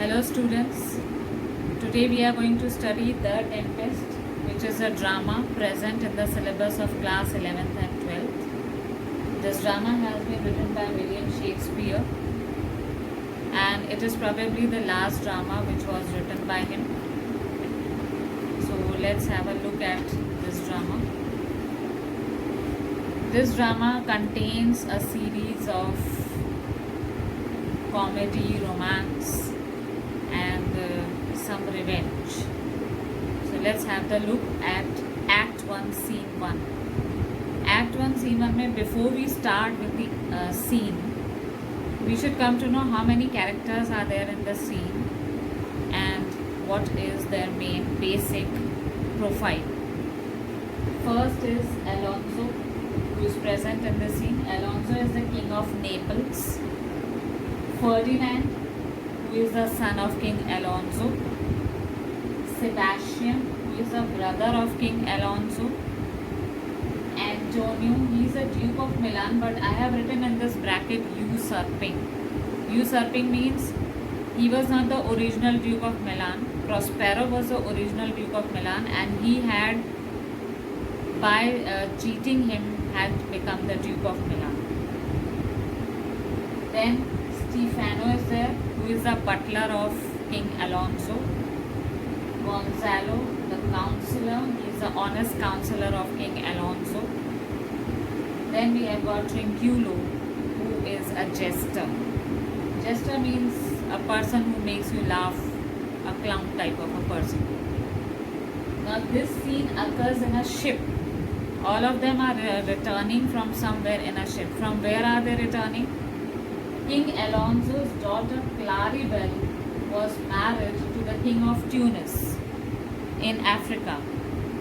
Hello students, today we are going to study The Tempest, which is a drama present in the syllabus of class 11th and 12th. This drama has been written by William Shakespeare and it is probably the last drama which was written by him. So let's have a look at this drama. This drama contains a series of comedy, romance and some revenge. So let's have the look at Act 1, Scene 1. Act 1, Scene 1 mein before we start with the scene, we should come to know how many characters are there in the scene and what is their main basic profile. First is Alonso, who is present in the scene. Alonso is the king of Naples. Ferdinand, who is the son of King Alonso. Sebastian, who is the brother of King Alonso. Antonio, he is a Duke of Milan, but I have written in this bracket usurping. Usurping means he was not the original Duke of Milan. Prospero was the original Duke of Milan, and he had, by cheating him, had become the Duke of Milan. Then Stefano is there, who is the butler of King Alonso. Gonzalo, the counselor, he is the honest counselor of King Alonso. Then we have got Trinculo, who is a jester. Jester means a person who makes you laugh, a clown type of a person. Now this scene occurs in a ship. All of them are returning from somewhere in a ship. From where are they returning? King Alonso's daughter Claribel was married to the king of Tunis in Africa.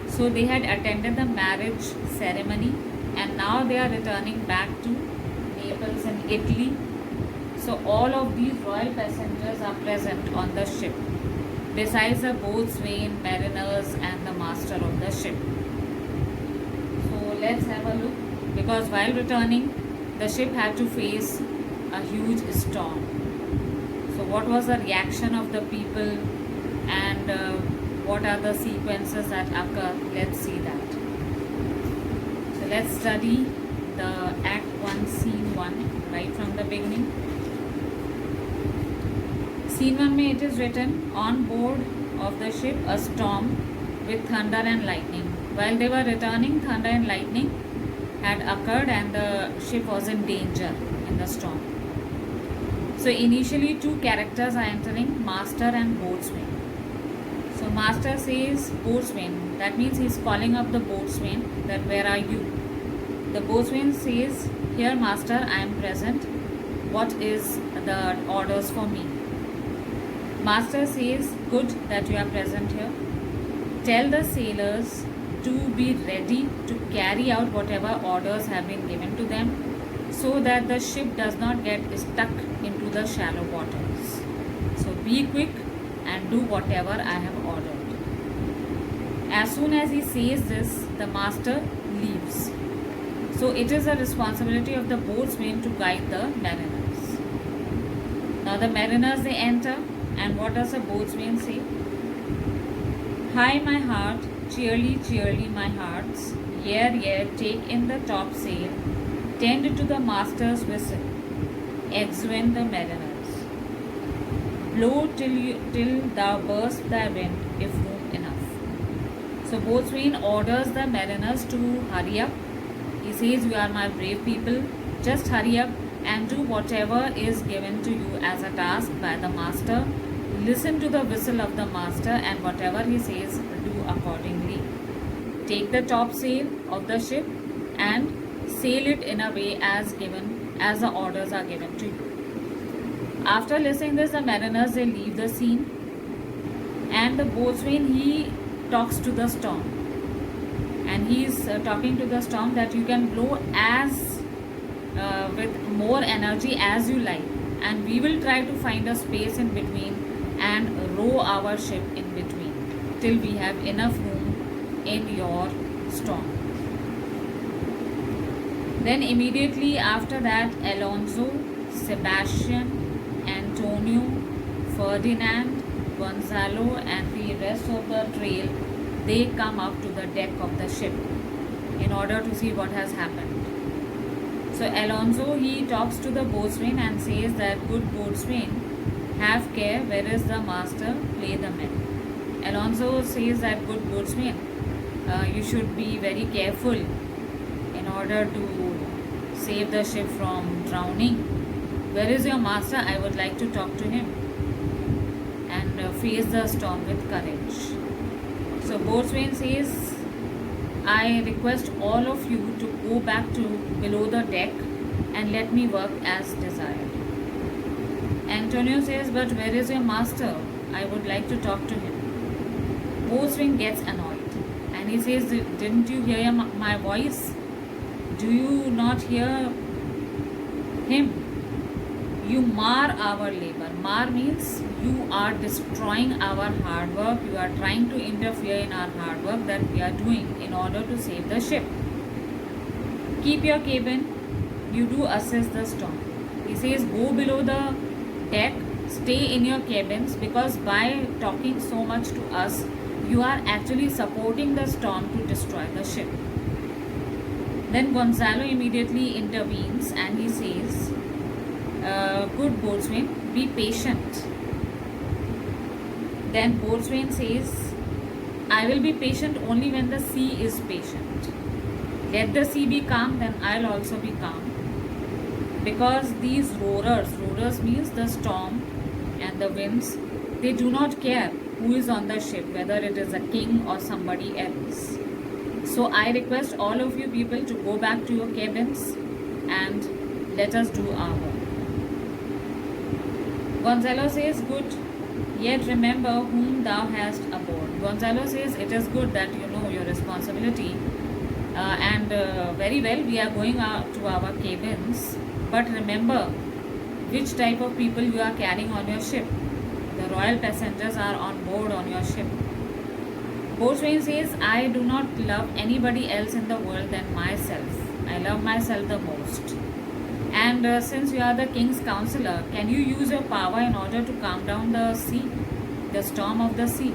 So they had attended the marriage ceremony and now they are returning back to Naples in Italy. So all of these royal passengers are present on the ship, besides the boatswain, mariners and the master of the ship. So let's have a look, because while returning the ship had to face a huge storm. So what was the reaction of the people and what are the sequences that occur? Let's see that. So let's study the Act 1, Scene 1 right from the beginning. Scene 1 mein it is written, on board of the ship a storm with thunder and lightning. While they were returning, thunder and lightning had occurred and the ship was in danger in the storm. So initially two characters are entering, master and boatswain. So master says boatswain, that means he is calling up the boatswain that where are you? The boatswain says, here master, I am present. What is the orders for me? Master says, good that you are present here. Tell the sailors to be ready to carry out whatever orders have been given to them, so that the ship does not get stuck into the shallow waters. So be quick and do whatever I have ordered. As soon as he says this, the master leaves. So it is the responsibility of the boatswain to guide the mariners. Now the mariners, they enter, and what does the boatswain say? High my heart, cheerly, cheerly my hearts, yare, yare, take in the topsail, tend to the master's whistle, exuent the mariners. Blow till thou burst thy wind, if room enough. So boatswain orders the mariners to hurry up. He says, you are my brave people, just hurry up and do whatever is given to you as a task by the master. Listen to the whistle of the master and whatever he says, do accordingly. Take the topsail of the ship and sail it in a way as the orders are given to you. After listening this, the mariners, they leave the scene, and the boatswain, he talks to the storm, and he is talking to the storm that you can blow as with more energy as you like, and we will try to find a space in between and row our ship in between till we have enough room in your storm. Then immediately after that, Alonso, Sebastian, Antonio, Ferdinand, Gonzalo, and the rest of the trail, they come up to the deck of the ship in order to see what has happened. So Alonso, he talks to the boatswain and says that, good boatswain, have care, where is the master, play the men. Alonso says that, good boatswain, you should be very careful in order to save the ship from drowning. Where is your master? I would like to talk to him and face the storm with courage. So boatswain says, I request all of you to go back to below the deck and let me work as desired. Antonio says, but where is your master? I would like to talk to him. Boatswain gets annoyed and he says, didn't you hear my voice? Do you not hear him? You mar our labor. Mar means you are destroying our hard work. You are trying to interfere in our hard work that we are doing in order to save the ship. Keep your cabin. You do assess the storm. He says, go below the deck. Stay in your cabins, because by talking so much to us, you are actually supporting the storm to destroy the ship. Then Gonzalo immediately intervenes and he says, good boatswain, be patient. Then boatswain says, I will be patient only when the sea is patient. Let the sea be calm, then I'll also be calm. Because these roarers means the storm and the winds, they do not care who is on the ship, whether it is a king or somebody else. So I request all of you people to go back to your cabins and let us do our work. Gonzalo says, good, yet remember whom thou hast aboard. Gonzalo says, it is good that you know your responsibility and very well we are going out to our cabins, but remember which type of people you are carrying on your ship. The royal passengers are on board on your ship. Boatswain says, I do not love anybody else in the world than myself. I love myself the most. And since you are the king's counselor, can you use your power in order to calm down the sea, the storm of the sea?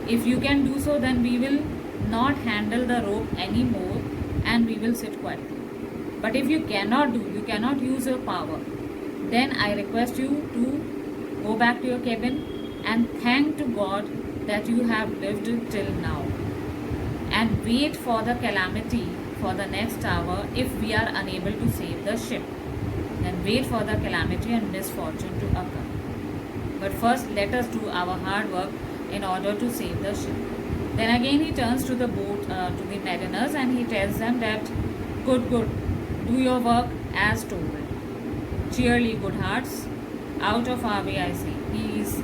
If you can do so, then we will not handle the rope anymore and we will sit quietly. But if you cannot use your power, then I request you to go back to your cabin and thank to God that you have lived till now, and wait for the calamity for the next hour. If we are unable to save the ship, then wait for the calamity and misfortune to occur. But first let us do our hard work in order to save the ship. Then again he turns to the boat, to the mariners, and he tells them that, good, do your work as told. Cheerly, good hearts, out of our way, I say. He is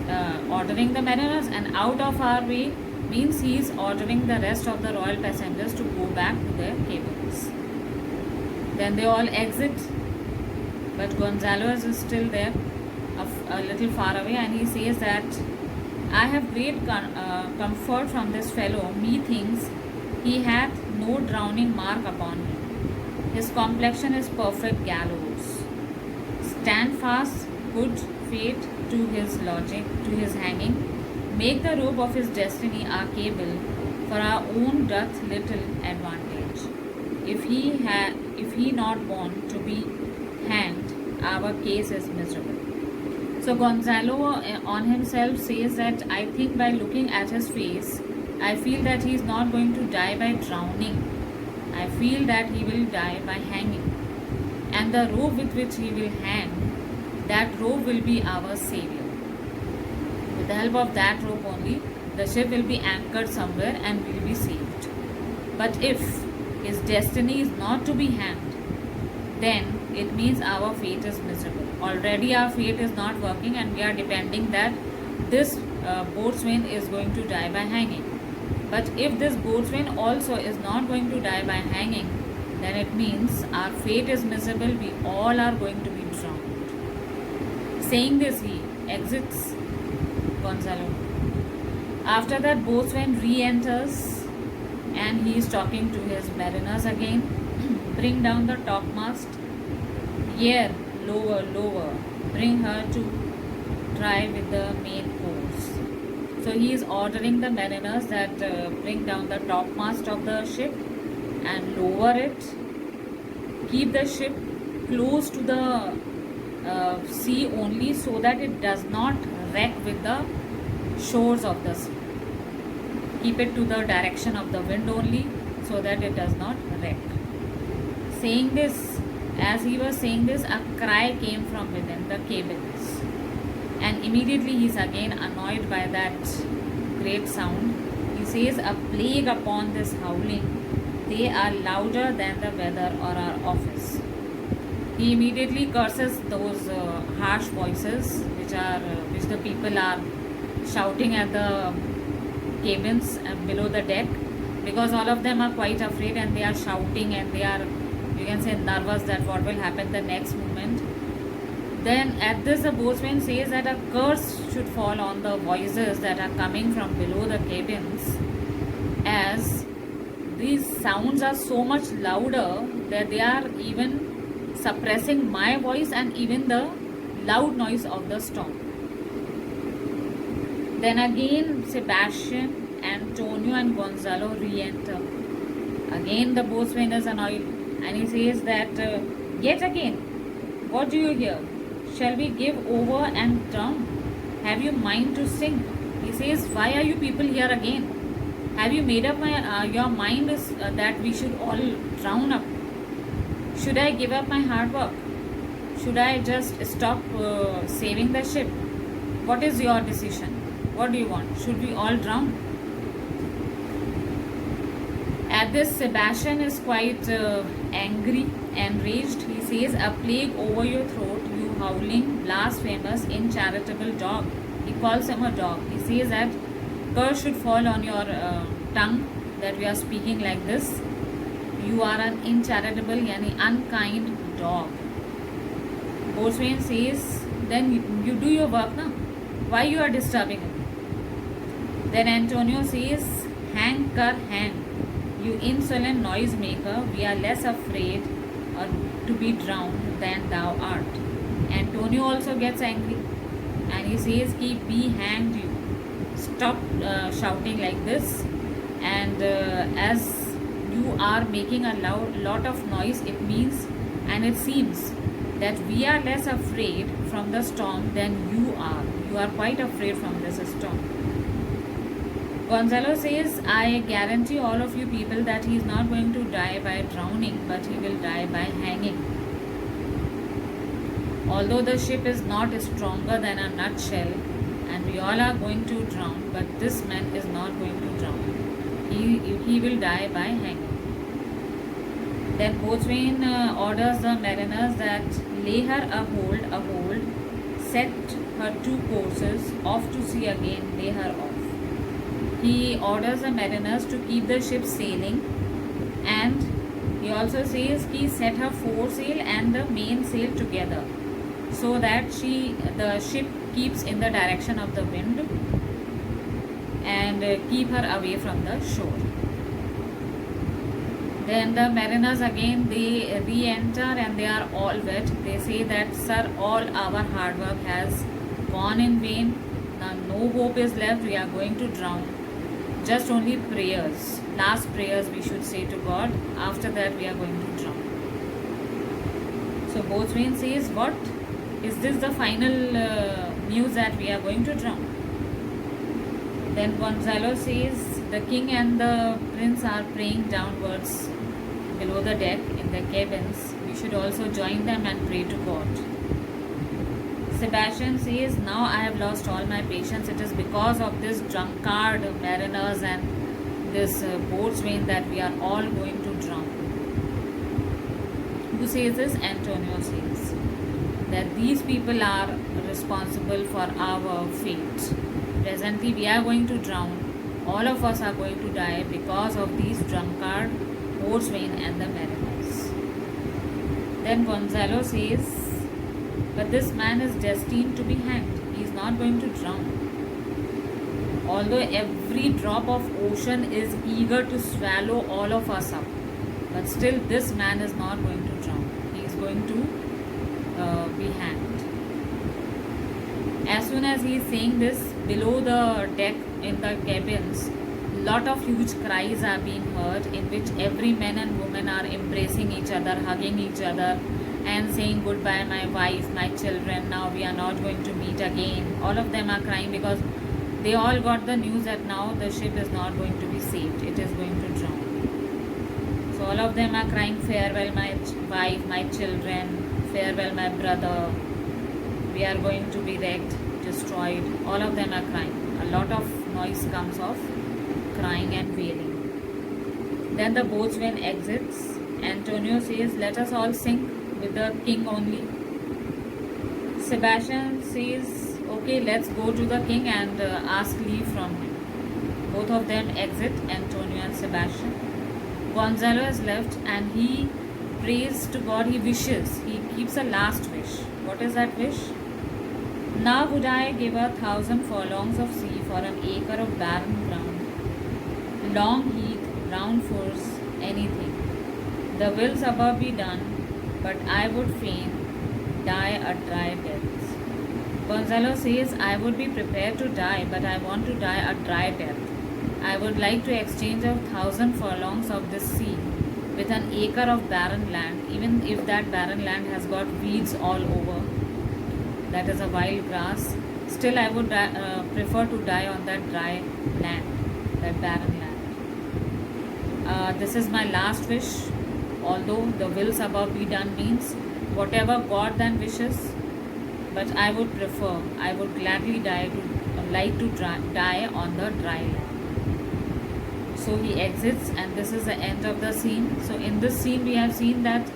ordering the mariners, and out of our way means he is ordering the rest of the royal passengers to go back to their cabins. Then they all exit, but Gonzalo is still there, a little far away, and he says that, I have great comfort from this fellow. Methinks he hath no drowning mark upon him. His complexion is perfect gallows. Stand fast, good fate to his logic, to his hanging. Make the rope of his destiny our cable, for our own doth little advantage. If he not born to be hanged, our case is miserable. So Gonzalo on himself says that, I think by looking at his face, I feel that he is not going to die by drowning. I feel that he will die by hanging. And the rope with which he will hang, that rope will be our savior. With the help of that rope only, the ship will be anchored somewhere and will be saved. But if his destiny is not to be hanged, then it means our fate is miserable. Already our fate is not working, and we are depending that this boatswain is going to die by hanging. But if this boatswain also is not going to die by hanging, then it means our fate is miserable. We all are going to be drowned. Saying this, he exits Gonzalo. After that, boatswain re-enters and he is talking to his mariners again. Bring down the topmast. Yare, lower, bring her to. try with the main course. So he is ordering the mariners that bring down the topmast of the ship and lower it. Keep the ship close to the sea only, so that it does not wreck with the shores of the sea. Keep it to the direction of the wind only, so that it does not wreck. Saying this, as he was saying this, a cry came from within the cabins, and immediately he is again annoyed by that great sound. He says, "A plague upon this howling! They are louder than the weather or our office." He immediately curses those harsh voices which the people are shouting at the cabins below the deck, because all of them are quite afraid and they are shouting and they are, you can say, nervous that what will happen the next moment. Then at this the boatswain says that a curse should fall on the voices that are coming from below the cabins, as these sounds are so much louder that they are even suppressing my voice and even the loud noise of the storm. Then again Sebastian, Antonio and Gonzalo re-enter. Again the boatswain is annoyed and he says that, "Yet again, what do you hear? Shall we give over and drown? Have you mind to sink?" He says, "Why are you people here again? Have you made up your mind is that we should all drown up? Should I give up my hard work? Should I just stop saving the ship? What is your decision? What do you want? Should we all drown?" At this, Sebastian is quite angry, enraged. He says, "A plague over your throat, you howling, blasphemous, incharitable dog." He calls him a dog. He says that curse should fall on your tongue that we are speaking like this. You are an incharitable, yani unkind dog. Boatswain says, "Then you do your work now. Why you are disturbing him?" Then Antonio says, "Hang kar hang, you insolent noise maker. We are less afraid or to be drowned than thou art." Antonio also gets angry and he says, "Be hanged you. Stop shouting like this, and as you are making a lot of noise, it means and it seems that we are less afraid from the storm than you are. You are quite afraid from this storm." Gonzalo says, "I guarantee all of you people that he is not going to die by drowning, but he will die by hanging. Although the ship is not stronger than a nutshell and we all are going to drown, but this man is not going to drown. He will die by hanging." Then boatswain orders the mariners that lay her a hold, set her 2 courses, off to sea again, lay her off. He orders the mariners to keep the ship sailing, and he also says he set her foresail and the mainsail together, so that the ship keeps in the direction of the wind and keep her away from the shore. Then the mariners again, they re-enter and they are all wet. They say that, "Sir, all our hard work has gone in vain. Now no hope is left. We are going to drown. Just only prayers, last prayers we should say to God. After that we are going to drown." So boatswain says, "What? Is this the final news that we are going to drown?" Then Gonzalo says, "The king and the prince are praying downwards below the deck in their cabins. We should also join them and pray to God." Sebastian says, "Now I have lost all my patience. It is because of this drunkard mariners and this boatswain that we are all going to drown." Who says this? Antonio says that these people are responsible for our fate. Presently we are going to drown. All of us are going to die because of these drunkard boatswain and the mariners. Then Gonzalo says, "But this man is destined to be hanged. He is not going to drown. Although every drop of ocean is eager to swallow all of us up, but still this man is not going to drown. He is going to be hanged." As soon as he is saying this, below the deck in the cabins, lot of huge cries are being heard in which every man and woman are embracing each other, hugging each other, and saying goodbye, my wife, my children, now we are not going to meet again. All of them are crying because they all got the news that now the ship is not going to be saved, it is going to drown. So all of them are crying, farewell my wife, my children, farewell my brother, we are going to be wrecked, destroyed. All of them are crying. A lot of noise comes of crying and wailing. Then the boatswain exits. Antonio says, let us all sink with the king only. Sebastian says, okay, let's go to the king and ask leave from him. Both of them exit, Antonio and Sebastian. Gonzalo is left and he prays to God, he wishes, he keeps a last wish. What is that wish? Now would I give 1,000 furlongs of sea for an acre of barren ground, long heath, round fours, anything. The wills above be done, but I would fain die a dry death. Gonzalo says, I would be prepared to die, but I want to die a dry death. I would like to exchange 1,000 furlongs of this sea with an acre of barren land, even if that barren land has got weeds all over. That is a wild grass. Still, I would prefer to die on that dry land, that barren land. This is my last wish. Although the wills above be done means whatever God then wishes, but I would prefer, I would gladly die on the dry land. So he exits, and this is the end of the scene. So in this scene, we have seen that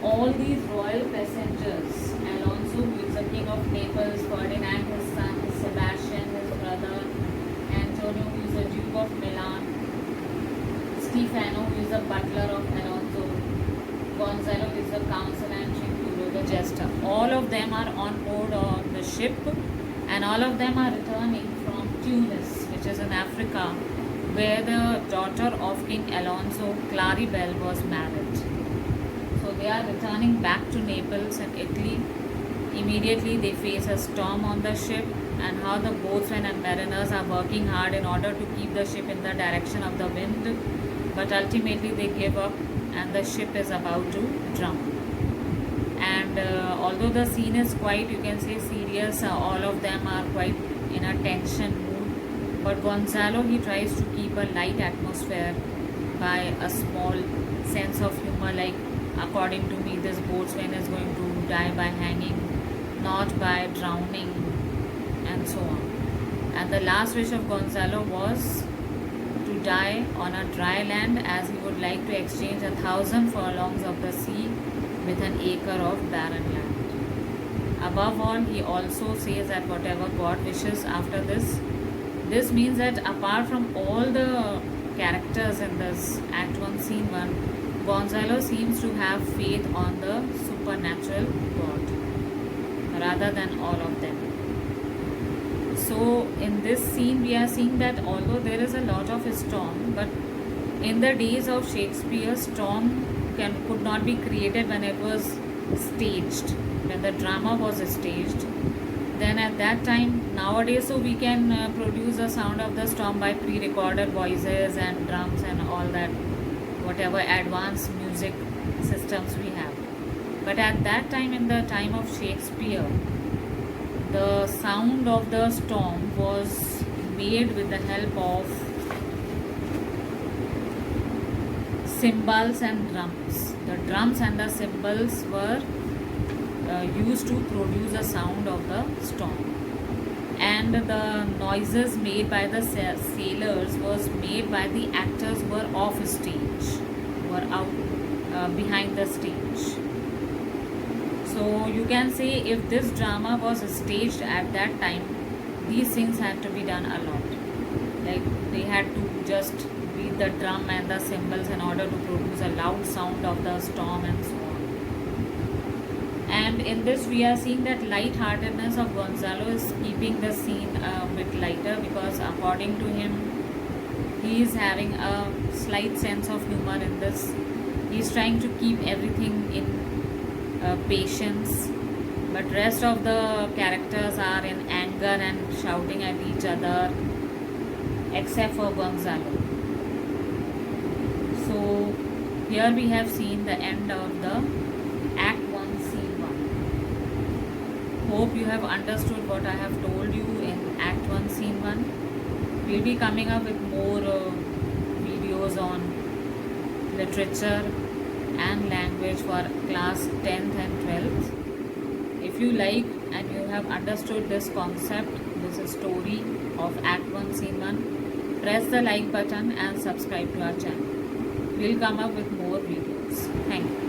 all these royal passengers, Alonso, who is the king of Naples, Ferdinand, his son, Sebastian, his brother, Antonio, who is the Duke of Milan, Stefano, who is the butler of Alonso, Gonzalo is the counsel, and Trincuro, the jester. All of them are on board on the ship, and all of them are returning from Tunis, which is in Africa, where the daughter of King Alonso, Claribel, was married. So they are returning back to Naples in Italy. Immediately they face a storm on the ship, and how the boatsmen and mariners are working hard in order to keep the ship in the direction of the wind, but ultimately they give up and the ship is about to drown. And although the scene is quite, you can say, serious, all of them are quite in a tension mood, but Gonzalo, he tries to keep a light atmosphere by a small sense of humor, like, according to me, this boatswain is going to die by hanging, not by drowning, and so on. And the last wish of Gonzalo was to die on a dry land, as he would like to exchange 1,000 furlongs of the sea with an acre of barren land. Above all, he also says that whatever God wishes after this means that apart from all the characters in this Act 1, Scene 1, Gonzalo seems to have faith on the supernatural God rather than all of them. So in this scene we are seeing that although there is a lot of storm, but in the days of Shakespeare, storm could not be created when it was staged, when the drama was staged. Then at that time, nowadays, so we can produce the sound of the storm by pre-recorded voices and drums and all that, whatever advanced music systems we have. But at that time, in the time of Shakespeare, the sound of the storm was made with the help of cymbals and drums. The drums and the cymbals were used to produce the sound of the storm. And the noises made by the sailors was made by the actors who were off stage, who were out behind the stage. So you can say if this drama was staged at that time, these things had to be done a lot. Like they had to just beat the drum and the cymbals in order to produce a loud sound of the storm and so on. And in this we are seeing that light-heartedness of Gonzalo is keeping the scene a bit lighter, because according to him, he is having a slight sense of humor in this. He is trying to keep everything in patience but rest of the characters are in anger and shouting at each other, except for Gonzalo. So here we have seen the end of the Act 1 Scene 1. Hope you have understood what I have told you in Act 1 Scene 1. We'll be coming up with more videos on literature and language for class 10th and 12th. If you like and you have understood this concept, this story of Act 1 Scene 1, press the like button and subscribe to our channel. We'll come up with more videos. Thank you.